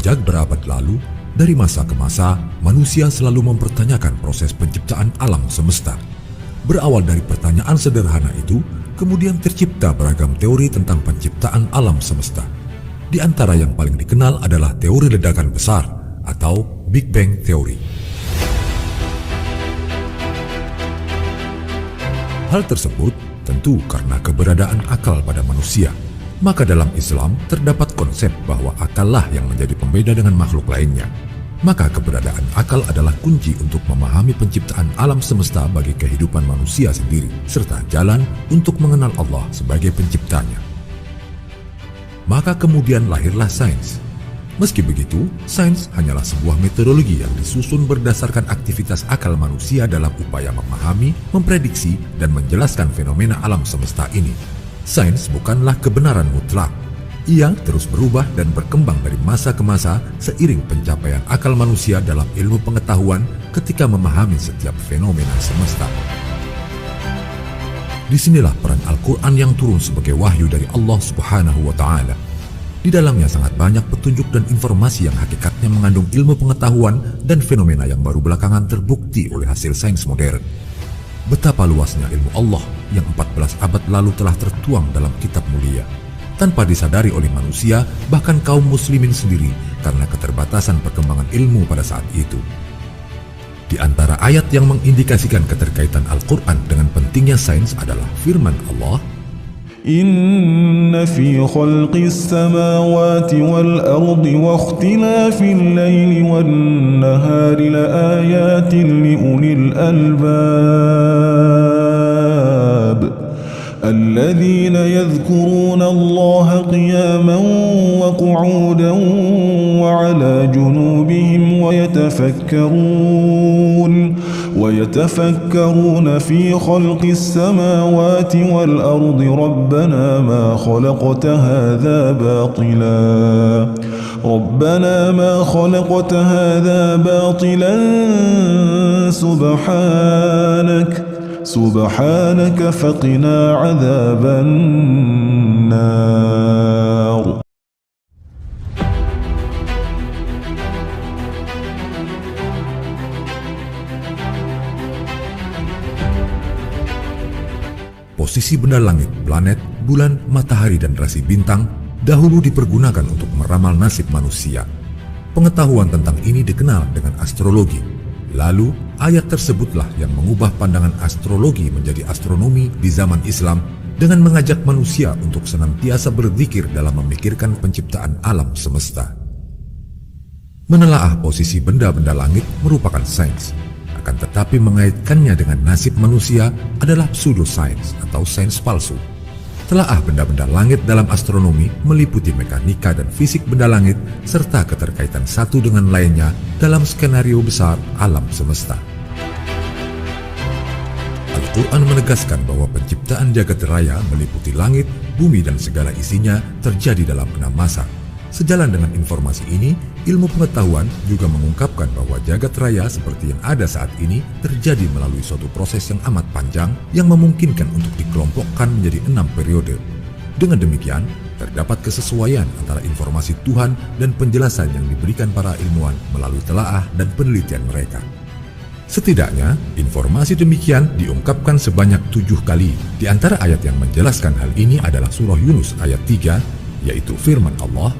Sejak berabad lalu, dari masa ke masa, manusia selalu mempertanyakan proses penciptaan alam semesta. Berawal dari pertanyaan sederhana itu, kemudian tercipta beragam teori tentang penciptaan alam semesta. Di antara yang paling dikenal adalah teori ledakan besar atau Big Bang Theory. Hal tersebut tentu karena keberadaan akal pada manusia. Maka dalam Islam terdapat konsep bahwa akallah yang menjadi pembeda dengan makhluk lainnya. Maka keberadaan akal adalah kunci untuk memahami penciptaan alam semesta bagi kehidupan manusia sendiri, serta jalan untuk mengenal Allah sebagai penciptanya. Maka kemudian lahirlah sains. Meski begitu, sains hanyalah sebuah metodologi yang disusun berdasarkan aktivitas akal manusia dalam upaya memahami, memprediksi, dan menjelaskan fenomena alam semesta ini. Sains bukanlah kebenaran mutlak. Ia terus berubah dan berkembang dari masa ke masa seiring pencapaian akal manusia dalam ilmu pengetahuan ketika memahami setiap fenomena semesta. Disinilah peran Al-Quran yang turun sebagai wahyu dari Allah Subhanahu wa Ta'ala. Di dalamnya sangat banyak petunjuk dan informasi yang hakikatnya mengandung ilmu pengetahuan dan fenomena yang baru belakangan terbukti oleh hasil sains modern. Betapa luasnya ilmu Allah yang 14 abad lalu telah tertuang dalam kitab mulia, tanpa disadari oleh manusia, bahkan kaum muslimin sendiri karena keterbatasan perkembangan ilmu pada saat itu. Di antara ayat yang mengindikasikan keterkaitan Al-Quran dengan pentingnya sains adalah firman Allah, Inna fi khalqis samawati wal ardi wa ikhtilafil laili wan nahari la ayatin li ulil albab alladhina yadhkuruna Allah qiyaman wa qu'udan wa ala junubihim wa يتفكرون في خلق السماوات والأرض ربنا ما خلقت هذا باطلا سبحانك فقنا عذاب النار. Posisi benda langit, planet, bulan, matahari, dan rasi bintang dahulu dipergunakan untuk meramal nasib manusia. Pengetahuan tentang ini dikenal dengan astrologi. Lalu, ayat tersebutlah yang mengubah pandangan astrologi menjadi astronomi di zaman Islam dengan mengajak manusia untuk senantiasa berzikir dalam memikirkan penciptaan alam semesta. Menelaah posisi benda-benda langit merupakan sains. Akan tetapi mengaitkannya dengan nasib manusia adalah pseudosains atau sains palsu. Telaah benda-benda langit dalam astronomi meliputi mekanika dan fisik benda langit serta keterkaitan satu dengan lainnya dalam skenario besar alam semesta. Al-Quran menegaskan bahwa penciptaan jagat raya meliputi langit, bumi, dan segala isinya terjadi dalam 6 masa. Sejalan dengan informasi ini, ilmu pengetahuan juga mengungkapkan bahwa jagat raya seperti yang ada saat ini terjadi melalui suatu proses yang amat panjang yang memungkinkan untuk dikelompokkan menjadi 6 periode. Dengan demikian, terdapat kesesuaian antara informasi Tuhan dan penjelasan yang diberikan para ilmuwan melalui telaah dan penelitian mereka. Setidaknya, informasi demikian diungkapkan sebanyak 7 kali. Di antara ayat yang menjelaskan hal ini adalah surah Yunus ayat 3, yaitu firman Allah,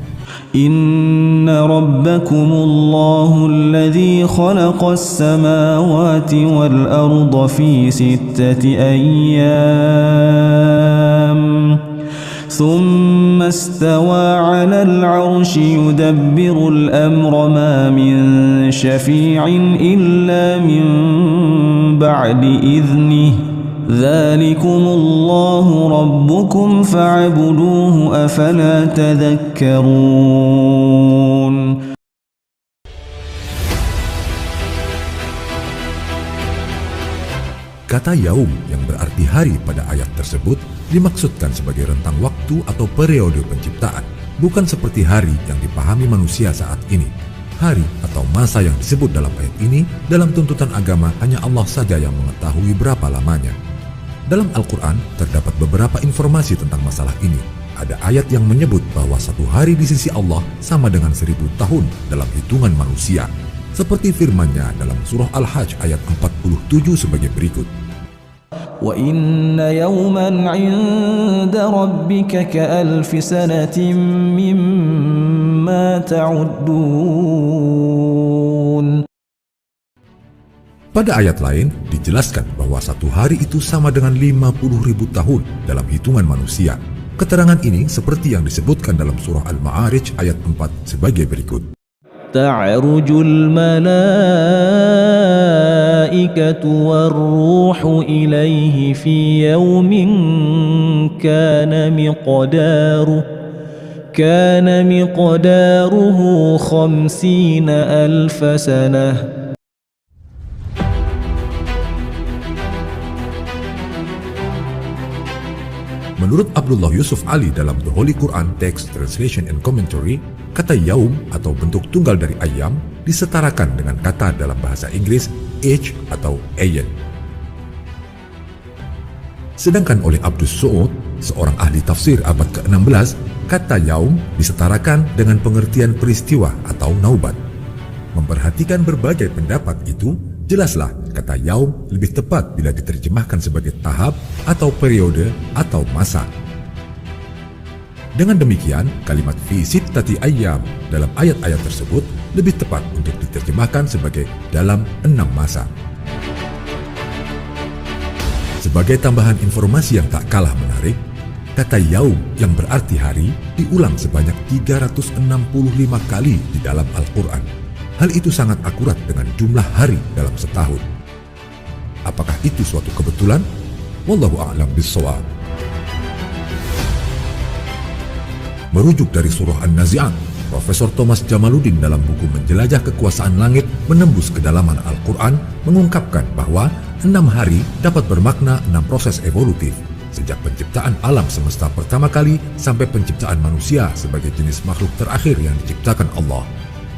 Inna rabbakumullahu alladhi khalaqas samawati wal arda fi 6 ayyam thumma istawa 'alal 'arsyi yudabbirul amra ma min syafi'in illa min ba'di idhnihi ذلكم الله ربكم فاعبدوه أفلا تذكرون. Kata yaum yang berarti hari pada ayat tersebut dimaksudkan sebagai rentang waktu atau periode penciptaan, bukan seperti hari yang dipahami manusia saat ini. Hari atau masa yang disebut dalam ayat ini dalam tuntutan agama hanya Allah saja yang mengetahui berapa lamanya. Dalam Al-Quran terdapat beberapa informasi tentang masalah ini. ada ayat yang menyebut bahwa satu hari di sisi Allah sama dengan 1000 tahun dalam hitungan manusia. Seperti firman-Nya dalam surah Al-Hajj ayat 47 sebagai berikut. وَإِنَّ يَوْمًا عِندَ رَبِّكَ كَأَلْفِ سَنَةٍ مِّمَّا تَعُدُّونَ. Pada ayat lain dijelaskan bahwa satu hari itu sama dengan 50.000 tahun dalam hitungan manusia. Keterangan ini seperti yang disebutkan dalam surah Al-Ma'arij ayat 4 sebagai berikut. تَعْرُجُ الْمَلَائِكَةُ وَالرُّوحُ إِلَيْهِ فِي يَوْمٍ كَانَ مِقْدَارُهُ 50,000 سَنَةٍ. Menurut Abdullah Yusuf Ali dalam The Holy Quran Text Translation and Commentary, kata yaum atau bentuk tunggal dari ayam disetarakan dengan kata dalam bahasa Inggris age atau ayen. Sedangkan oleh Abdus Su'ud, seorang ahli tafsir abad ke-16, kata yaum disetarakan dengan pengertian peristiwa atau naubat. Memperhatikan berbagai pendapat itu, jelaslah kata yaum lebih tepat bila diterjemahkan sebagai tahap atau periode atau masa. Dengan demikian, kalimat fi sittati ayyam dalam ayat-ayat tersebut lebih tepat untuk diterjemahkan sebagai dalam 6 masa. Sebagai tambahan informasi yang tak kalah menarik, kata yaum yang berarti hari diulang sebanyak 365 kali di dalam Al-Quran. Hal itu sangat akurat dengan jumlah hari dalam setahun. Apakah itu suatu kebetulan? Wallahu a'lam bishawab. Merujuk dari surah An-Nazi'at, Profesor Thomas Jamaluddin dalam buku Menjelajah Kekuasaan Langit Menembus Kedalaman Al-Quran mengungkapkan bahwa 6 hari dapat bermakna 6 proses evolutif, sejak penciptaan alam semesta pertama kali sampai penciptaan manusia sebagai jenis makhluk terakhir yang diciptakan Allah.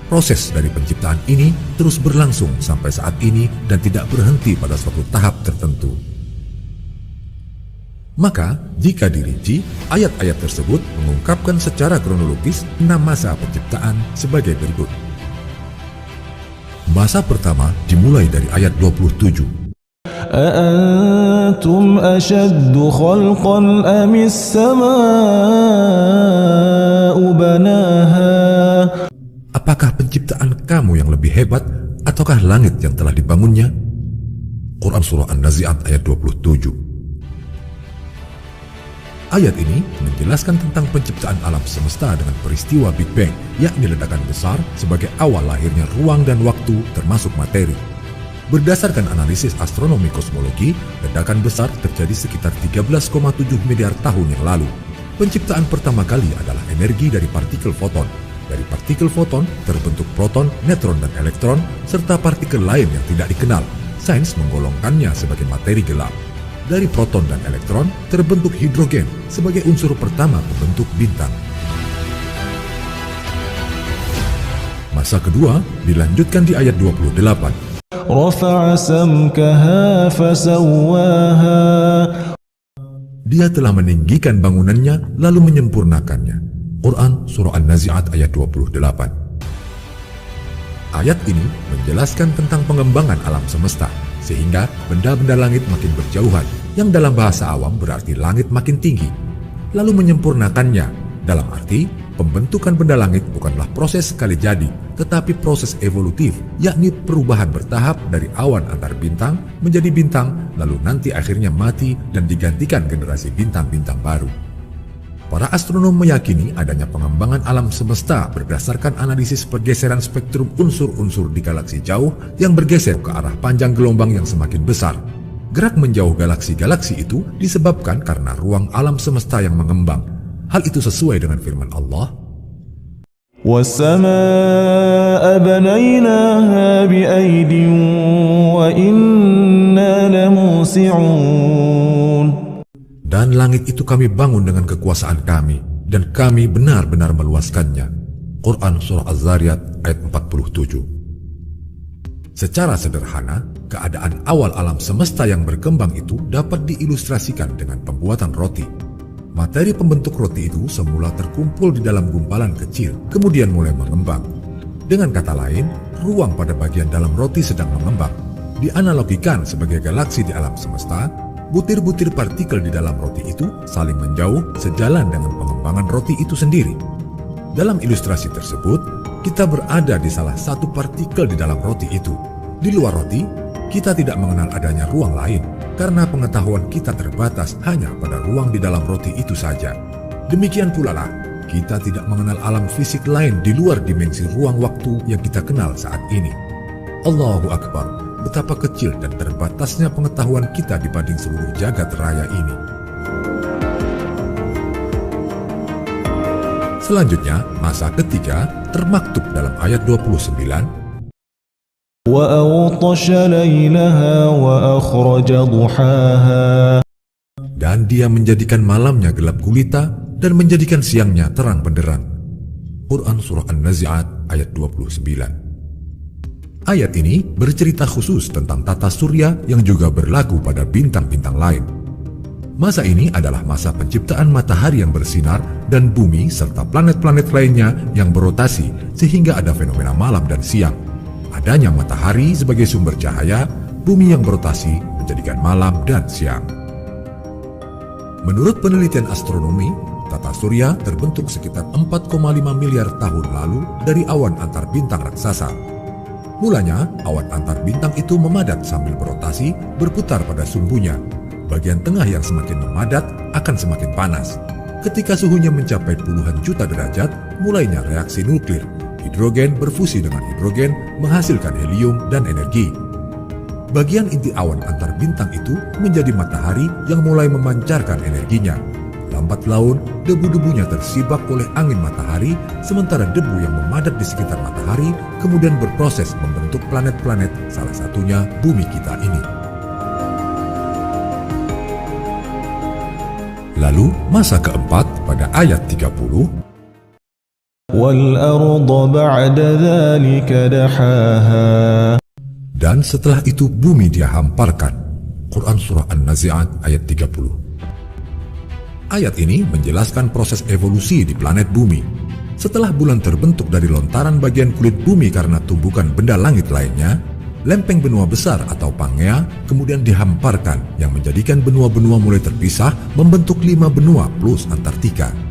Proses dari penciptaan ini terus berlangsung sampai saat ini dan tidak berhenti pada suatu tahap tertentu. Maka, jika dirinci, ayat-ayat tersebut mengungkapkan secara kronologis 6 masa penciptaan sebagai berikut. Masa pertama dimulai dari ayat 27. أَأَنْتُمْ أَشَدُّ خَلْقًا أَمِ السَّمَاءُ بَنَاهَا. Apakah penciptaan kamu yang lebih hebat ataukah langit yang telah dibangunnya? Quran Surah An-Nazi'at ayat 27. Ayat ini menjelaskan tentang penciptaan alam semesta dengan peristiwa Big Bang, yakni ledakan besar sebagai awal lahirnya ruang dan waktu termasuk materi. Berdasarkan analisis astronomi kosmologi, ledakan besar terjadi sekitar 13,7 miliar tahun yang lalu. Penciptaan pertama kali adalah energi dari partikel foton. Dari partikel foton terbentuk proton, neutron, dan elektron, serta partikel lain yang tidak dikenal. Sains menggolongkannya sebagai materi gelap. Dari proton dan elektron terbentuk hidrogen sebagai unsur pertama pembentuk bintang. Masa kedua dilanjutkan di ayat 28. رَفَعَ سَمْكَهَا فَسَوَّاهَا. Dia telah meninggikan bangunannya lalu menyempurnakannya. Quran Surah An-Nazi'at ayat 28. Ayat ini menjelaskan tentang pengembangan alam semesta, sehingga benda-benda langit makin berjauhan, yang dalam bahasa awam berarti langit makin tinggi, lalu menyempurnakannya, dalam arti pembentukan benda langit bukanlah proses sekali jadi, tetapi proses evolutif, yakni perubahan bertahap dari awan antar bintang menjadi bintang, lalu nanti akhirnya mati dan digantikan generasi bintang-bintang baru. Para astronom meyakini adanya pengembangan alam semesta berdasarkan analisis pergeseran spektrum unsur-unsur di galaksi jauh yang bergeser ke arah panjang gelombang yang semakin besar. Gerak menjauh galaksi-galaksi itu disebabkan karena ruang alam semesta yang mengembang. Hal itu sesuai dengan firman Allah, وَالسَّمَاءَ بَنَيْنَاهَا بِأَيْدٍ وَإِنَّا لَمُوسِعُونَ. dan langit itu kami bangun dengan kekuasaan kami, dan kami benar-benar meluaskannya. Quran Surah Az-Zariyat ayat 47. Secara sederhana, keadaan awal alam semesta yang berkembang itu dapat diilustrasikan dengan pembuatan roti. Materi pembentuk roti itu semula terkumpul di dalam gumpalan kecil, kemudian mulai mengembang. Dengan kata lain, ruang pada bagian dalam roti sedang mengembang. Dianalogikan sebagai galaksi di alam semesta, butir-butir partikel di dalam roti itu saling menjauh sejalan dengan pengembangan roti itu sendiri. Dalam ilustrasi tersebut, kita berada di salah satu partikel di dalam roti itu. Di luar roti, kita tidak mengenal adanya ruang lain, karena pengetahuan kita terbatas hanya pada ruang di dalam roti itu saja. Demikian pula lah, kita tidak mengenal alam fisik lain di luar dimensi ruang waktu yang kita kenal saat ini. Allahu Akbar, betapa kecil dan terbatasnya pengetahuan kita dibanding seluruh jagat raya ini. Selanjutnya, masa ketiga termaktub dalam ayat 29, وأغطش ليلها وأخرج ضحاها. dan dia menjadikan malamnya gelap gulita dan menjadikan siangnya terang benderang. Quran Surah An-Nazi'at ayat 29. Ayat ini bercerita khusus tentang tata surya yang juga berlaku pada bintang-bintang lain. Masa ini adalah masa penciptaan matahari yang bersinar dan bumi serta planet-planet lainnya yang berotasi sehingga ada fenomena malam dan siang. Adanya matahari sebagai sumber cahaya, bumi yang berotasi menjadikan malam dan siang. Menurut penelitian astronomi, tata surya terbentuk sekitar 4,5 miliar tahun lalu dari awan antar bintang raksasa. Mulanya, awan antar bintang itu memadat sambil berotasi berputar pada sumbunya. Bagian tengah yang semakin memadat akan semakin panas. Ketika suhunya mencapai puluhan juta derajat, mulainya reaksi nuklir. Hidrogen berfusi dengan hidrogen menghasilkan helium dan energi. Bagian inti awan antar bintang itu menjadi matahari yang mulai memancarkan energinya. Lambat laun, debu-debunya tersibak oleh angin matahari, sementara debu yang memadat di sekitar matahari kemudian berproses membentuk planet-planet, salah satunya bumi kita ini. Lalu, masa keempat pada ayat 30, وَالْأَرْضَ بَعْدَ ذَلِكَ دَحَاهَا. dan setelah itu bumi dia hamparkan. Quran Surah An-Nazi'at ayat 30. Ayat ini menjelaskan proses evolusi di planet bumi. Setelah bulan terbentuk dari lontaran bagian kulit bumi karena tumbukan benda langit lainnya, lempeng benua besar atau Pangea kemudian dihamparkan yang menjadikan benua-benua mulai terpisah membentuk 5 benua plus Antartika.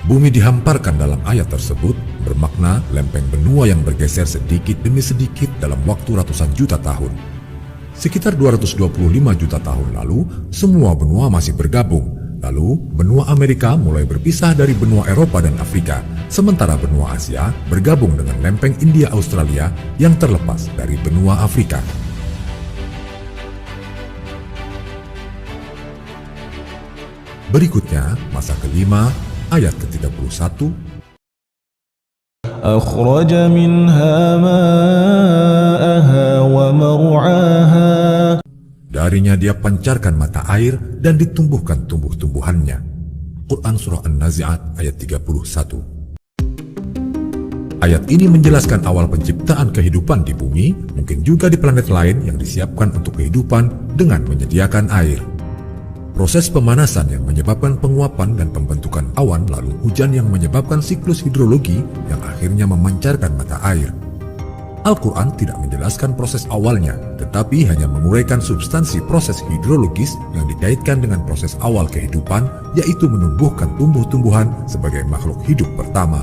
Bumi dihamparkan dalam ayat tersebut bermakna lempeng benua yang bergeser sedikit demi sedikit dalam waktu ratusan juta tahun. Sekitar 225 juta tahun lalu, semua benua masih bergabung. Lalu, benua Amerika mulai berpisah dari benua Eropa dan Afrika, sementara benua Asia bergabung dengan lempeng India Australia yang terlepas dari benua Afrika. Berikutnya, masa kelima, ayat ke-31, أخرج منها ماءها ومرعاها. darinya dia pancarkan mata air dan ditumbuhkan tumbuh-tumbuhannya. Quran Surah An-Nazi'at ayat 31. Ayat ini menjelaskan awal penciptaan kehidupan di bumi, mungkin juga di planet lain yang disiapkan untuk kehidupan dengan menyediakan air. Proses pemanasan yang menyebabkan penguapan dan pembentukan awan, lalu hujan yang menyebabkan siklus hidrologi yang akhirnya memancarkan mata air. Al-Quran tidak menjelaskan proses awalnya, tetapi hanya menguraikan substansi proses hidrologis yang dikaitkan dengan proses awal kehidupan, yaitu menumbuhkan tumbuh-tumbuhan sebagai makhluk hidup pertama.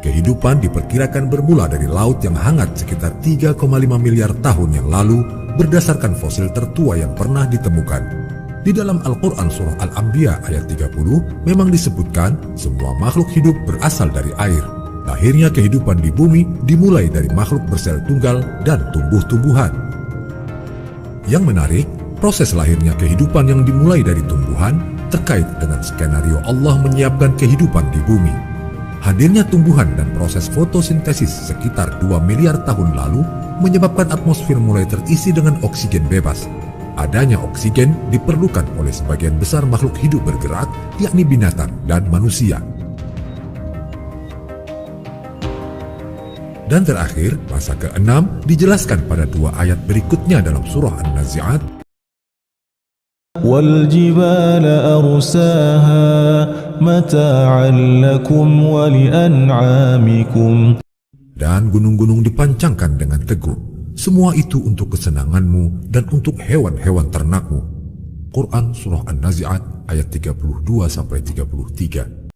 Kehidupan diperkirakan bermula dari laut yang hangat sekitar 3,5 miliar tahun yang lalu berdasarkan fosil tertua yang pernah ditemukan. Di dalam Al-Quran Surah Al-Anbiya ayat 30 memang disebutkan semua makhluk hidup berasal dari air. Lahirnya kehidupan di bumi dimulai dari makhluk bersel tunggal dan tumbuh-tumbuhan. Yang menarik, proses lahirnya kehidupan yang dimulai dari tumbuhan terkait dengan skenario Allah menyiapkan kehidupan di bumi. Hadirnya tumbuhan dan proses fotosintesis sekitar 2 miliar tahun lalu menyebabkan atmosfer mulai terisi dengan oksigen bebas. Adanya oksigen diperlukan oleh sebagian besar makhluk hidup bergerak, yakni binatang dan manusia. Dan terakhir, masa ke-6 dijelaskan pada 2 ayat berikutnya dalam surah An-Nazi'at. والجبال أرساها متاعا لكم ولأنعامكم. Dan gunung-gunung dipancangkan dengan teguh. Semua itu untuk kesenanganmu dan untuk hewan-hewan ternakmu. Quran Surah An-Nazi'at ayat 32-33.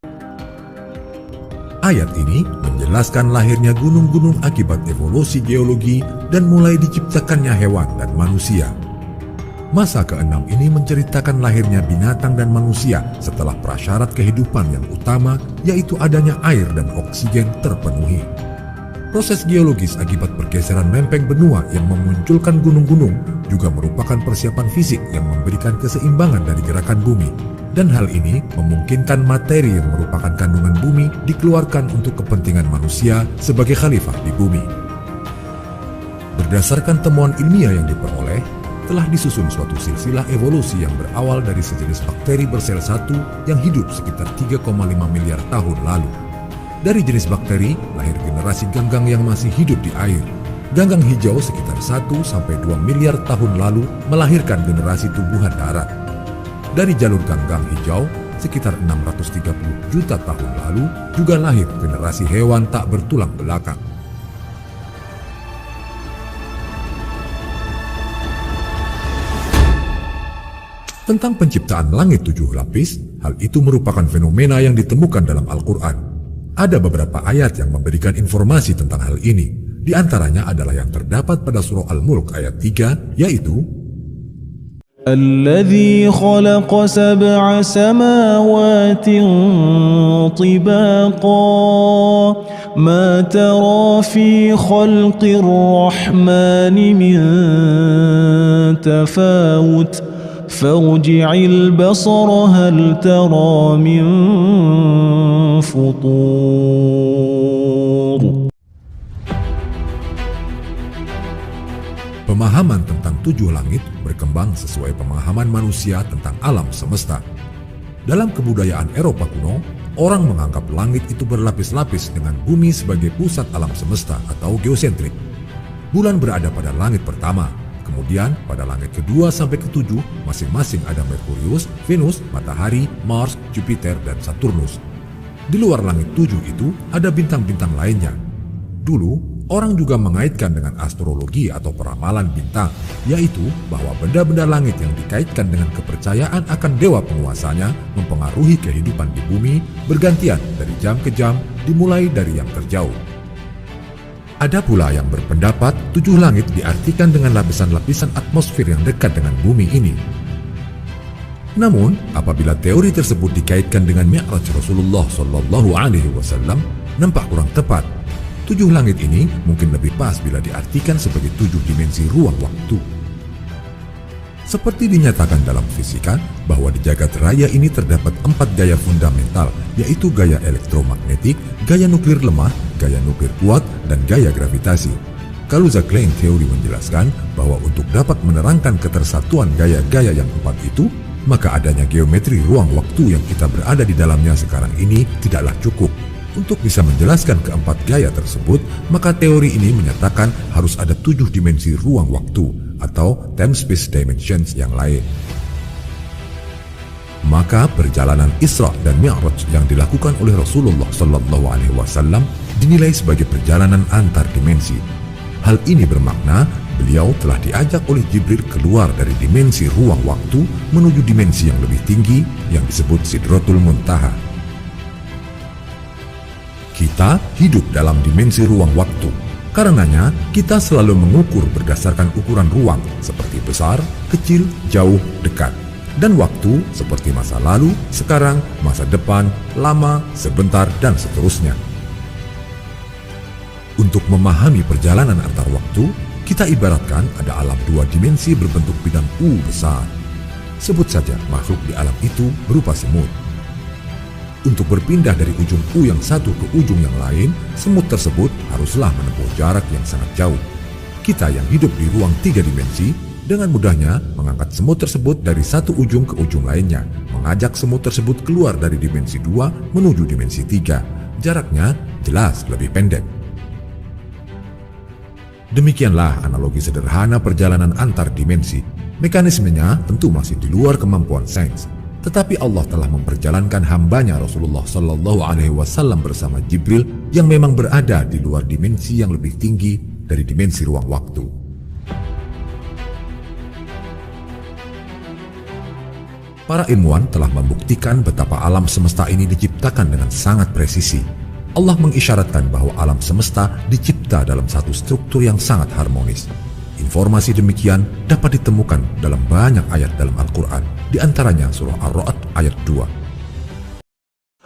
Ayat ini menjelaskan lahirnya gunung-gunung akibat evolusi geologi dan mulai diciptakannya hewan dan manusia. Masa ke-6 ini menceritakan lahirnya binatang dan manusia setelah prasyarat kehidupan yang utama yaitu adanya air dan oksigen terpenuhi. Proses geologis akibat pergeseran lempeng benua yang memunculkan gunung-gunung juga merupakan persiapan fisik yang memberikan keseimbangan dari gerakan bumi. Dan hal ini memungkinkan materi yang merupakan kandungan bumi dikeluarkan untuk kepentingan manusia sebagai khalifah di bumi. Berdasarkan temuan ilmiah yang diperoleh, telah disusun suatu silsilah evolusi yang berawal dari sejenis bakteri bersel satu yang hidup sekitar 3,5 miliar tahun lalu. Dari jenis bakteri, lahir generasi ganggang yang masih hidup di air. Ganggang hijau sekitar 1-2 miliar tahun lalu melahirkan generasi tumbuhan darat. Dari jalur ganggang hijau, sekitar 630 juta tahun lalu juga lahir generasi hewan tak bertulang belakang. Tentang penciptaan langit 7 lapis, hal itu merupakan fenomena yang ditemukan dalam Al-Quran. Ada beberapa ayat yang memberikan informasi tentang hal ini. Di antaranya adalah yang terdapat pada surah Al-Mulk ayat 3, yaitu الذي خلق 7 سماوات طباقا ما ترى في خلق الرحمن من تفاوت فارجع البصر هل ترى من فطور. Pemahaman tentang 7 langit berkembang sesuai pemahaman manusia tentang alam semesta. Dalam kebudayaan Eropa kuno, orang menganggap langit itu berlapis-lapis dengan bumi sebagai pusat alam semesta atau geosentrik. Bulan berada pada langit pertama, kemudian pada langit kedua sampai ketujuh masing-masing ada Merkurius, Venus, Matahari, Mars, Jupiter, dan Saturnus. Di luar langit 7 itu ada bintang-bintang lainnya. Dulu, orang juga mengaitkan dengan astrologi atau peramalan bintang, yaitu bahwa benda-benda langit yang dikaitkan dengan kepercayaan akan dewa penguasanya mempengaruhi kehidupan di bumi bergantian dari jam ke jam, dimulai dari yang terjauh. Ada pula yang berpendapat 7 langit diartikan dengan lapisan-lapisan atmosfer yang dekat dengan bumi ini. Namun, apabila teori tersebut dikaitkan dengan Mi'raj Rasulullah SAW, nampak kurang tepat. 7 langit ini mungkin lebih pas bila diartikan sebagai 7 dimensi ruang waktu. Seperti dinyatakan dalam fisika, bahwa di jagat raya ini terdapat 4 gaya fundamental, yaitu gaya elektromagnetik, gaya nuklir lemah, gaya nuklir kuat, dan gaya gravitasi. Kaluza Klein teori menjelaskan bahwa untuk dapat menerangkan ketersatuan gaya-gaya yang 4 itu, maka adanya geometri ruang waktu yang kita berada di dalamnya sekarang ini tidaklah cukup. Untuk bisa menjelaskan keempat gaya tersebut, maka teori ini menyatakan harus ada 7 dimensi ruang waktu atau time-space dimensions yang lain. Maka perjalanan Isra dan Mi'raj yang dilakukan oleh Rasulullah SAW dinilai sebagai perjalanan antar dimensi. Hal ini bermakna beliau telah diajak oleh Jibril keluar dari dimensi ruang waktu menuju dimensi yang lebih tinggi yang disebut Sidratul Muntaha. Kita hidup dalam dimensi ruang waktu. Karenanya, kita selalu mengukur berdasarkan ukuran ruang seperti besar, kecil, jauh, dekat. Dan waktu seperti masa lalu, sekarang, masa depan, lama, sebentar, dan seterusnya. Untuk memahami perjalanan antar waktu, kita ibaratkan ada alam 2 dimensi berbentuk bidang U besar. Sebut saja makhluk di alam itu berupa semut. Untuk berpindah dari ujung U yang satu ke ujung yang lain, semut tersebut haruslah menempuh jarak yang sangat jauh. Kita yang hidup di ruang 3 dimensi, dengan mudahnya mengangkat semut tersebut dari satu ujung ke ujung lainnya, mengajak semut tersebut keluar dari dimensi 2 menuju dimensi 3. Jaraknya jelas lebih pendek. Demikianlah analogi sederhana perjalanan antar dimensi. Mekanismenya tentu masih di luar kemampuan sains, tetapi Allah telah memperjalankan hambanya Rasulullah Shallallahu Alaihi Wasallam bersama Jibril yang memang berada di luar dimensi yang lebih tinggi dari dimensi ruang waktu. Para ilmuwan telah membuktikan betapa alam semesta ini diciptakan dengan sangat presisi. Allah mengisyaratkan bahwa alam semesta dicipta dalam satu struktur yang sangat harmonis. Informasi demikian dapat ditemukan dalam banyak ayat dalam Al-Quran, di antaranya surah Ar-Ra'd ayat 2.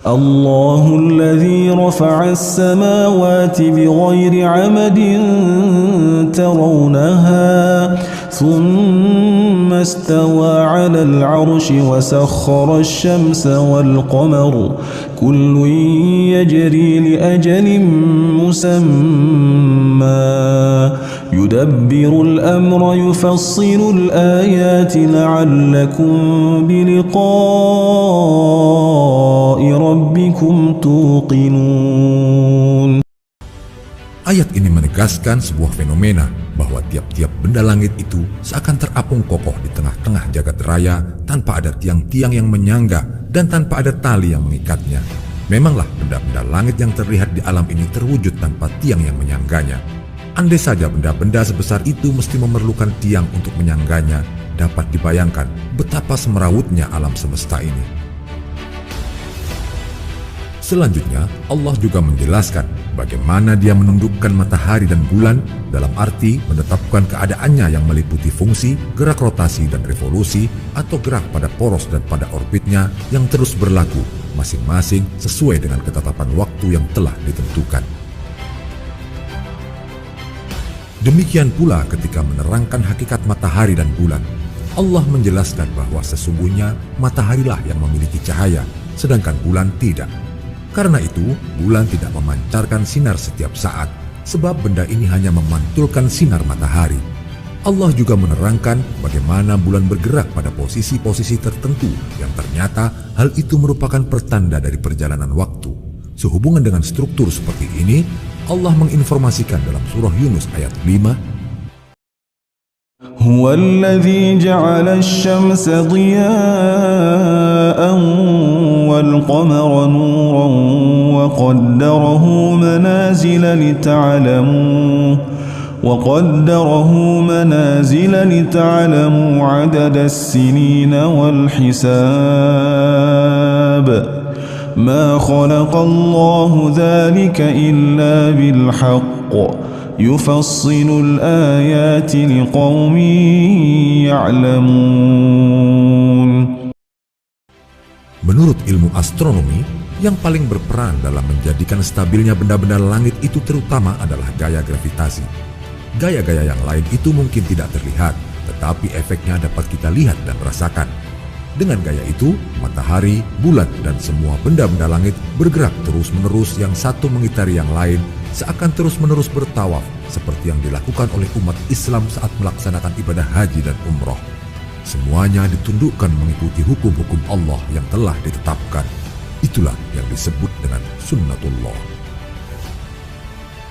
Allahul ladzi rafa'a as-samawati bighairi 'amadin tarawnaha thumma istawa 'alal 'arsyi wa sakhkhara asy-syamsa wal qamara kullun yajri li ajalin musamma yudabbirul amra yufassilu al-ayati la'allakum biliqa'i rabbikum tuqinun. Ayat ini menegaskan sebuah fenomena bahwa tiap-tiap benda langit itu seakan terapung kokoh di tengah-tengah jagat raya tanpa ada tiang-tiang yang menyangga dan tanpa ada tali yang mengikatnya. Memanglah benda-benda langit yang terlihat di alam ini terwujud tanpa tiang yang menyangganya. Andai saja benda-benda sebesar itu mesti memerlukan tiang untuk menyangganya, dapat dibayangkan betapa semerawutnya alam semesta ini. Selanjutnya, Allah juga menjelaskan bagaimana Dia menundukkan matahari dan bulan dalam arti menetapkan keadaannya yang meliputi fungsi, gerak rotasi dan revolusi atau gerak pada poros dan pada orbitnya yang terus berlaku masing-masing sesuai dengan ketetapan waktu yang telah ditentukan. Demikian pula ketika menerangkan hakikat matahari dan bulan, Allah menjelaskan bahwa sesungguhnya mataharilah yang memiliki cahaya, sedangkan bulan tidak. Karena itu, bulan tidak memancarkan sinar setiap saat, sebab benda ini hanya memantulkan sinar matahari. Allah juga menerangkan bagaimana bulan bergerak pada posisi-posisi tertentu yang ternyata hal itu merupakan pertanda dari perjalanan waktu. Sehubungan dengan struktur seperti ini, Allah menginformasikan dalam surah Yunus ayat 5, Huwa alladhi ja'ala asy-syamsa diya'an wal qamara nuran wa qaddarahu manazila lita'lamu 'adada as-sinina wal hisab. ما خلق الله ذلك إلا بالحق يفصل الآيات لقوم يعلمون. Menurut ilmu astronomi, yang paling berperan dalam menjadikan stabilnya benda-benda langit itu terutama adalah gaya gravitasi. Gaya-gaya yang lain itu mungkin tidak terlihat, tetapi efeknya dapat kita lihat dan rasakan. Dengan gaya itu, matahari, bulan, dan semua benda-benda langit bergerak terus-menerus yang satu mengitari yang lain, seakan terus-menerus bertawaf, seperti yang dilakukan oleh umat Islam saat melaksanakan ibadah haji dan umroh. Semuanya ditundukkan mengikuti hukum-hukum Allah yang telah ditetapkan. Itulah yang disebut dengan sunnatullah.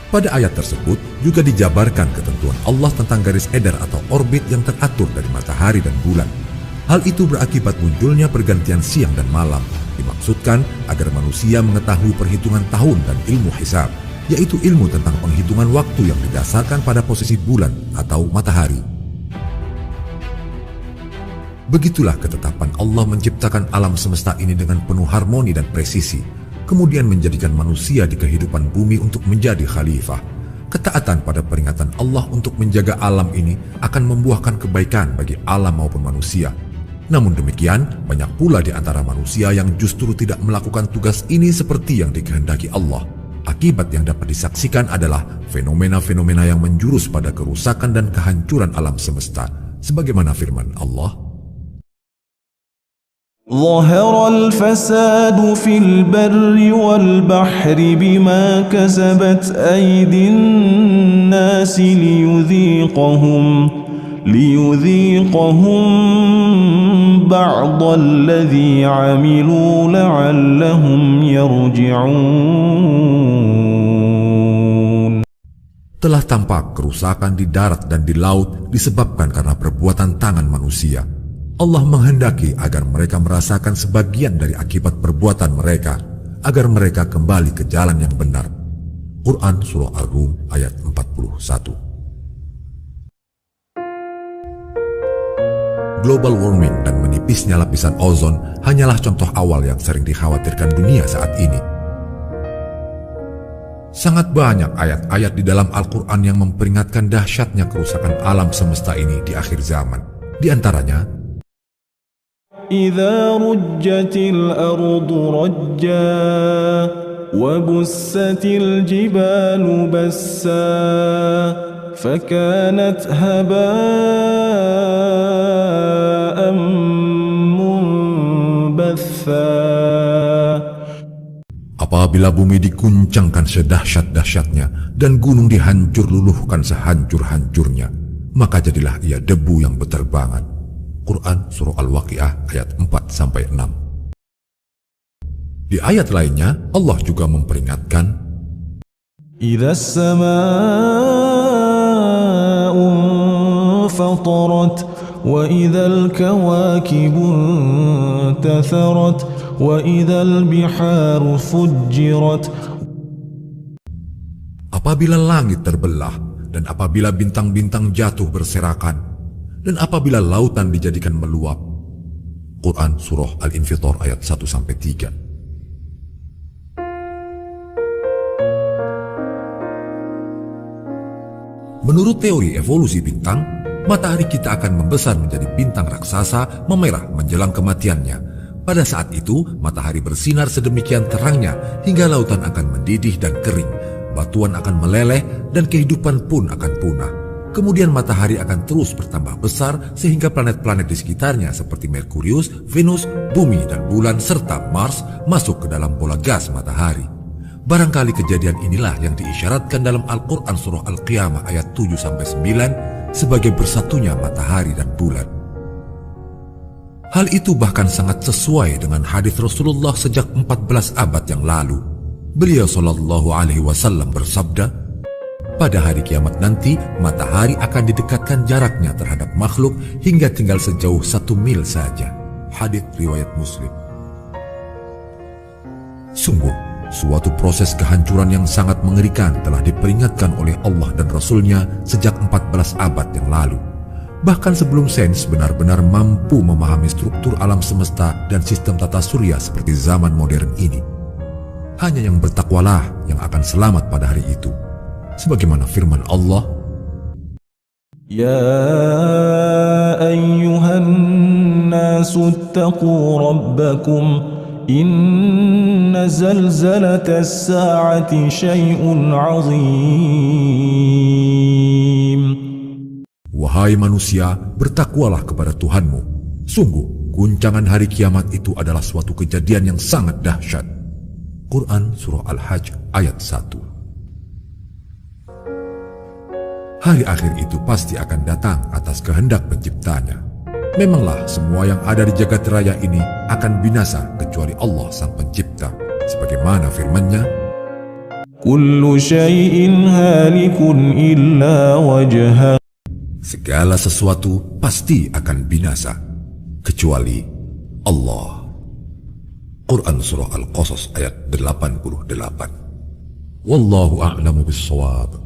Pada ayat tersebut juga dijabarkan ketentuan Allah tentang garis edar atau orbit yang teratur dari matahari dan bulan. Hal itu berakibat munculnya pergantian siang dan malam, dimaksudkan agar manusia mengetahui perhitungan tahun dan ilmu hisab, yaitu ilmu tentang penghitungan waktu yang didasarkan pada posisi bulan atau matahari. Begitulah ketetapan Allah menciptakan alam semesta ini dengan penuh harmoni dan presisi, kemudian menjadikan manusia di kehidupan bumi untuk menjadi khalifah. Ketaatan pada peringatan Allah untuk menjaga alam ini akan membuahkan kebaikan bagi alam maupun manusia. Namun demikian, banyak pula di antara manusia yang justru tidak melakukan tugas ini seperti yang dikehendaki Allah. Akibat yang dapat disaksikan adalah fenomena-fenomena yang menjurus pada kerusakan dan kehancuran alam semesta. Sebagaimana firman Allah, ظهر الفساد في البر والبحر بما كسبت أيدي الناس ليذيقهم بعض الذي عملوا لعلهم يرجعون. Telah tampak kerusakan di darat dan di laut disebabkan karena perbuatan tangan manusia. Allah menghendaki agar mereka merasakan sebagian dari akibat perbuatan mereka, agar mereka kembali ke jalan yang benar. Quran Surah Ar-Rum ayat 41. Global warming dan menipisnya lapisan ozon hanyalah contoh awal yang sering dikhawatirkan dunia saat ini. Sangat banyak ayat-ayat di dalam Al-Quran yang memperingatkan dahsyatnya kerusakan alam semesta ini di akhir zaman. Di antaranya, إذا رجت الأرض رجا وبست الجبال بسا فكانت هباء منبثا. apabila bumi diguncangkan sedahsyat-dahsyatnya dan gunung dihancur luluhkan sehancur-hancurnya, maka jadilah ia debu yang berterbangan. Quran Surah Al-Waqiah ayat 4-6. Di ayat lainnya, Allah juga memperingatkan, إذا السماء انفطرت وإذا الكواكب انتثرت وإذا البحار فجرت. apabila langit terbelah dan apabila bintang-bintang jatuh berserakan dan apabila lautan dijadikan meluap. Quran Surah Al-Infitar ayat 1-3. Menurut teori evolusi bintang, matahari kita akan membesar menjadi bintang raksasa memerah menjelang kematiannya. Pada saat itu, matahari bersinar sedemikian terangnya hingga lautan akan mendidih dan kering, batuan akan meleleh dan kehidupan pun akan punah. Kemudian matahari akan terus bertambah besar sehingga planet-planet di sekitarnya seperti Merkurius, Venus, Bumi dan Bulan serta Mars masuk ke dalam bola gas matahari. Barangkali kejadian inilah yang diisyaratkan dalam Al-Quran Surah Al-Qiyamah ayat 7-9 sebagai bersatunya matahari dan bulan. Hal itu bahkan sangat sesuai dengan hadis Rasulullah sejak 14 abad yang lalu. Beliau Shallallahu Alaihi Wasallam bersabda, pada hari kiamat nanti, matahari akan didekatkan jaraknya terhadap makhluk hingga tinggal sejauh 1 mil saja. Hadits riwayat Muslim. Sungguh, suatu proses kehancuran yang sangat mengerikan telah diperingatkan oleh Allah dan Rasul-Nya sejak 14 abad yang lalu. Bahkan sebelum sains benar-benar mampu memahami struktur alam semesta dan sistem tata surya seperti zaman modern ini. Hanya yang bertakwalah yang akan selamat pada hari itu. Sebagaimana firman Allah, يا أيها الناس اتقوا ربكم إن زلزلة الساعة شيء عظيم. wahai manusia, bertakwalah kepada Tuhanmu. Sungguh, guncangan hari kiamat itu adalah suatu kejadian yang sangat dahsyat. Quran Surah Al-Hajj ayat 1. Hari akhir itu pasti akan datang atas kehendak penciptanya. Memanglah semua yang ada di jagat raya ini akan binasa kecuali Allah Sang Pencipta. Sebagaimana firman-Nya, Kullu syai'in halikun illa wajhah. segala sesuatu pasti akan binasa kecuali Allah. Quran Surah Al-Qasas ayat 88. Wallahu a'lamu bis-shawab.